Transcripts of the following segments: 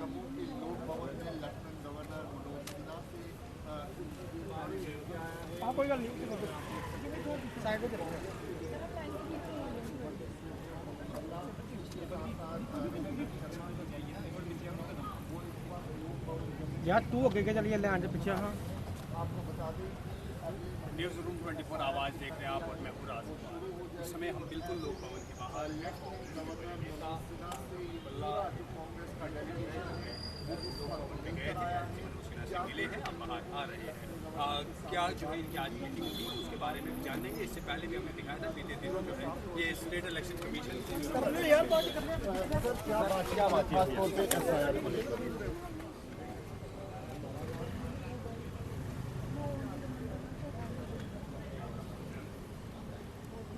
जम्मू के लोक भवन में लेफ्टिनेंट गवर्नर मनोज सिन्हा से कोई गल नहीं साइड पे यार तू आगे के चलिए लैंड पीछे। हाँ आपको बता दें न्यूज़ रूम 24 आवाज़ देख रहे हैं आप और मैं हूँ राज कुमार। इस समय हम बिल्कुल लोक भवन के बाहर कांग्रेस का डेलीगेशन है में गए थे, सिन्हा से मिले हैं, अब बाहर आ रहे हैं। क्या जो है इनकी आज मीटिंग हुई उसके बारे में जानेंगे। इससे पहले भी हमने दिखाया था बीते दिनों जो है ये state election commission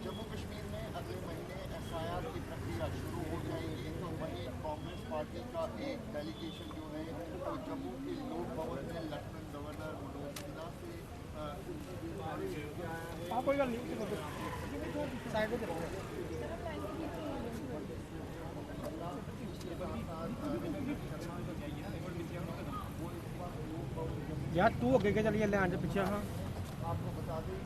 Jammu Kashmir में अगले महीने एफआईआर की प्रक्रिया शुरू हो जाएगी, तो वहीं कांग्रेस पार्टी का एक डेलीगेशन जो है वो जम्मू के लोक भवन में लेफ्टिनेंट गवर्नर मनोज सिन्हा से कोई गल नहीं साइड पे यार तू आगे के चलिए लैंड पीछे। हाँ आपको बता दें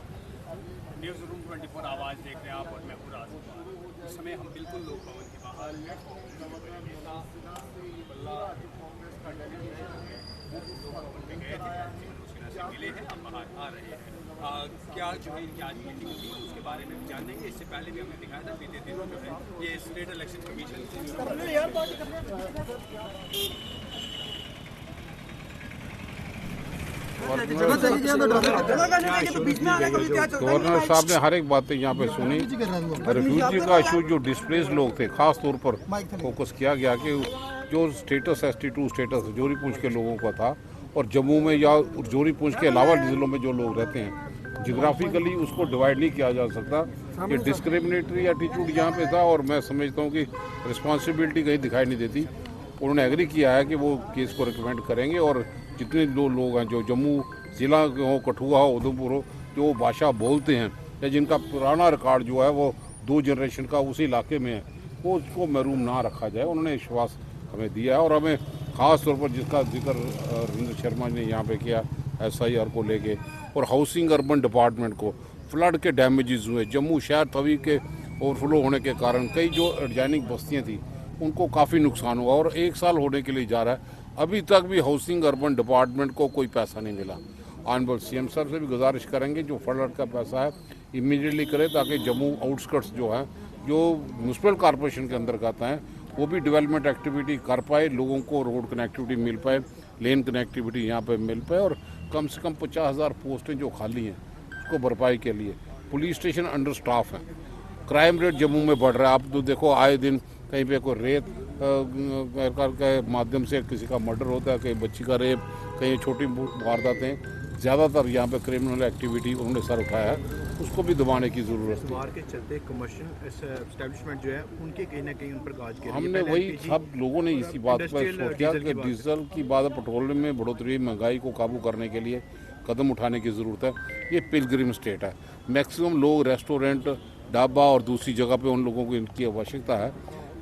न्यूज़ रूम 24 आवाज़ देख रहे हैं आप और मैं हूँ राज कुमार। इस समय हम बिल्कुल लोक भवन के बाहर कांग्रेस का डेलीगेशन है में गए थे, सिन्हा से मिले हैं, अब बाहर आ रहे हैं। क्या जो है इनकी आज मीटिंग हुई उसके बारे में जानेंगे। इससे पहले भी हमने दिखाया था बीते दिनों जो है ये स्टेट इलेक्शन कमीशन गवर्नर साहब ने हर एक बातें यहाँ पे सुनी। रिफ्यूजी का इशू जो डिस्प्लेस लोग थे खास तौर पर फोकस किया गया कि जो स्टेटस ST2 स्टेटस जोरी पूंछ के लोगों का था और जम्मू में या जोरी पूंछ के अलावा जिलों में जो लोग रहते हैं जियोग्राफिकली उसको डिवाइड नहीं किया जा सकता। ये डिस्क्रिमिनेटरी एटीट्यूड यहाँ पे था और मैं समझता हूँ कि रिस्पॉन्सिबिलिटी कहीं दिखाई नहीं देती। उन्होंने एग्री किया है कि वो केस को रिकमेंड करेंगे और जितने लोग हैं जो जम्मू ज़िला हो, कठुआ हो, उधमपुर हो, जो भाषा बोलते हैं या जिनका पुराना रिकॉर्ड जो है वो 2 जनरेशन का उसी इलाके में है, वो उसको महरूम ना रखा जाए। उन्होंने विश्वास हमें दिया है और हमें ख़ास तौर पर जिसका जिक्र रविंद्र शर्मा ने यहाँ पे किया SIR को लेके और हाउसिंग अर्बन डिपार्टमेंट को फ्लड के डैमेजेस हुए, जम्मू शहर तवी के ओवरफ्लो होने के कारण कई जो एडजॉइनिंग बस्तियाँ थी उनको काफ़ी नुकसान हुआ और 1 साल होने के लिए जा रहा है। अभी तक भी हाउसिंग अर्बन डिपार्टमेंट को कोई पैसा नहीं मिला। ऑनरेबल CM साहब से भी गुजारिश करेंगे जो फ्लड का पैसा है इमीडिएटली करें ताकि जम्मू आउटस्कर्ट्स जो है जो म्यूनसिपल कॉर्पोरेशन के अंतर्गत हैं वो भी डेवलपमेंट एक्टिविटी कर पाए, लोगों को रोड कनेक्टिविटी मिल पाए, लेन कनेक्टिविटी यहाँ पे मिल पाए और कम से कम 50,000 पोस्टें जो खाली हैं उसको भरपाई के लिए। पुलिस स्टेशन अंडर स्टाफ हैं, क्राइम रेट जम्मू में बढ़ रहा है। आप तो देखो आए दिन कहीं पे कोई रेत के माध्यम से किसी का मर्डर होता है, कहीं बच्ची का रेप, कहीं छोटी वारदातें। ज़्यादातर यहाँ पे क्रिमिनल एक्टिविटी उन्होंने सर उठाया है, उसको भी दबाने की ज़रूरत है। बाहर के चलते कमर्शियल एस्टेब्लिशमेंट जो है उनके कहीं ना कहीं उन पर गाज के हमने वही सब लोगों ने इसी बात पर सोचा कि डीजल की बात, पेट्रोलियम में बढ़ोतरी, महंगाई को काबू करने के लिए कदम उठाने की ज़रूरत है। ये पिलग्रिम स्टेट है, मैक्सिमम लोग रेस्टोरेंट, ढाबा और दूसरी जगह पे उन लोगों को इनकी आवश्यकता है।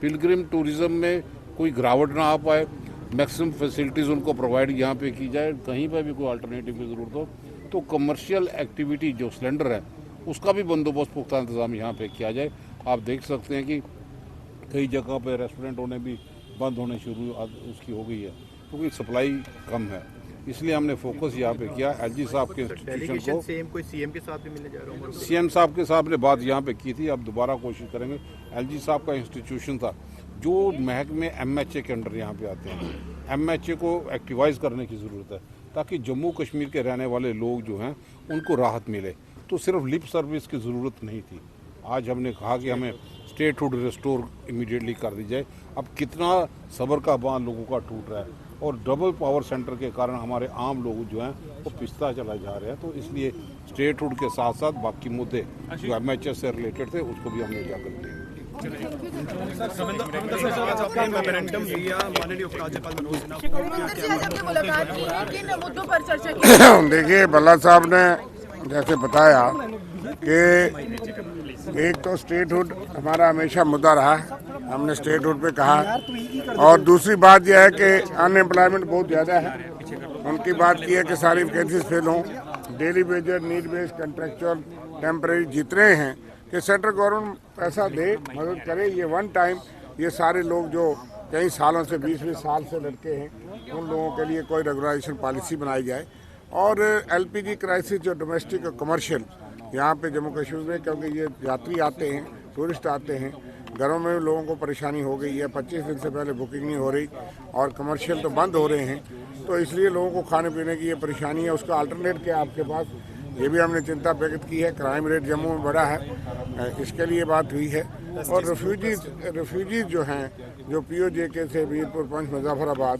पिलग्रिम टूरिज़्म में कोई गिरावट ना आ पाए, मैक्सिमम फैसिलिटीज़ उनको प्रोवाइड यहाँ पे की जाए। कहीं पर भी कोई अल्टरनेटिव की ज़रूरत हो तो कमर्शियल एक्टिविटी जो सिलेंडर है उसका भी बंदोबस्त पुख्ता इंतज़ाम यहाँ पे किया जाए। आप देख सकते हैं कि कई जगह पे रेस्टोरेंट होने भी बंद होने शुरू उसकी हो गई है क्योंकि सप्लाई कम है। इसलिए हमने फोकस यहाँ पे किया। LG साहब के इंस्टीट्यूशन को सेम कोई CM के साथ भी मिलने जा रहा हूँ। CM साहब के साथ ने बात यहाँ पे की थी, अब दोबारा कोशिश करेंगे। LG साहब का इंस्टीट्यूशन था जो महकमे MHA के अंडर यहाँ पे आते हैं, MHA को एक्टिवाइज करने की ज़रूरत है ताकि जम्मू कश्मीर के रहने वाले लोग जो हैं उनको राहत मिले। तो सिर्फ लिप सर्विस की ज़रूरत नहीं थी। आज हमने कहा कि हमें स्टेटहुड रिस्टोर इमीडिएटली कर दी जाए। अब कितना सब्र का बांध लोगों का टूट रहा है और डबल पावर सेंटर के कारण हमारे आम लोग जो हैं वो पिसता चला जा रहे हैं। तो इसलिए स्टेटहुड के साथ साथ बाकी मुद्दे जो MHS से रिलेटेड थे उसको भी हमने उजागर किए। देखिए, भल्ला साहब ने जैसे बताया कि एक तो स्टेटहुड हमारा हमेशा मुद्दा रहा है हमने स्टेट रूट पे कहा है। और दूसरी बात यह है कि अनएम्प्लॉयमेंट बहुत ज़्यादा है। उनकी बात की है कि सारी वैकेंसीज फिल हों, daily Vaser, need based, contractual, temporary जितने हैं कि सेंट्रल गवर्नमेंट पैसा दे, मदद करे। ये वन टाइम ये सारे लोग जो कई सालों से 20-20 साल से लड़के हैं उन लोगों के लिए कोई रेगुलाइजेशन पॉलिसी बनाई जाए। और एलपीजी क्राइसिस जो डोमेस्टिक और कमर्शियल यहाँ पे जम्मू कश्मीर में, क्योंकि ये यात्री आते हैं, टूरिस्ट आते हैं, घरों में लोगों को परेशानी हो गई है, 25 दिन से पहले बुकिंग नहीं हो रही और कमर्शियल तो बंद हो रहे हैं, तो इसलिए लोगों को खाने पीने की ये परेशानी है। उसका अल्टरनेट क्या आपके पास, ये भी हमने चिंता व्यक्त की है। क्राइम रेट जम्मू में बढ़ा है, इसके लिए बात हुई है। और रेफ्यूजीज जो हैं, जो POJK से वीरपुर, पंच, मुजफ्फराबाद,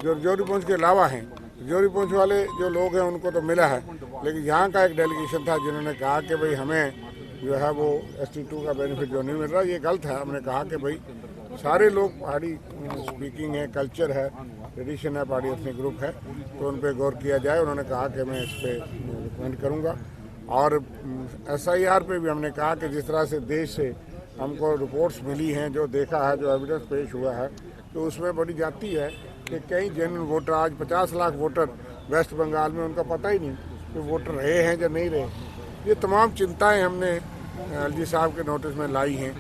जो जोरी पुंछ के अलावा हैं, जोरी पुंछ वाले जो लोग हैं उनको तो मिला है, लेकिन यहाँ का एक डेलीगेशन था जिन्होंने कहा कि भाई हमें जो है वो ST2 का बेनिफिट जो नहीं मिल रहा, ये गलत है। हमने कहा कि भाई सारे लोग पहाड़ी स्पीकिंग है, कल्चर है, ट्रेडिशन है, पहाड़ी एथनिक ग्रुप है, तो उन पर गौर किया जाए। उन्होंने कहा कि मैं इस पर रिकमेंड करूँगा। और SIR पे भी हमने कहा कि जिस तरह से देश से हमको रिपोर्ट्स मिली हैं, जो देखा है, जो एविडेंस पेश हुआ है, तो उसमें बड़ी जाती है कि कई जेन्युइन वोटर, आज 50 लाख वोटर वेस्ट बंगाल में, उनका पता ही नहीं कि वोटर रहे हैं या नहीं रहे। ये तमाम चिंताएं हमने LG साहब के नोटिस में लाई हैं।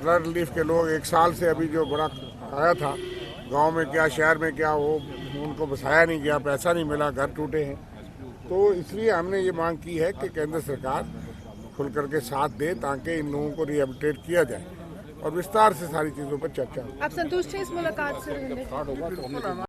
फ्लड रिलीफ के लोग 1 साल से अभी जो बड़ा आया था, गांव में क्या, शहर में क्या, वो उनको बसाया नहीं गया, पैसा नहीं मिला, घर टूटे हैं। तो इसलिए हमने ये मांग की है कि केंद्र सरकार खुल करके साथ दे ताकि इन लोगों को रिहेबिलिटेट किया जाए और विस्तार से सारी चीज़ों पर चर्चा हो। आप संतुष्ट हैं इस मुलाकात से?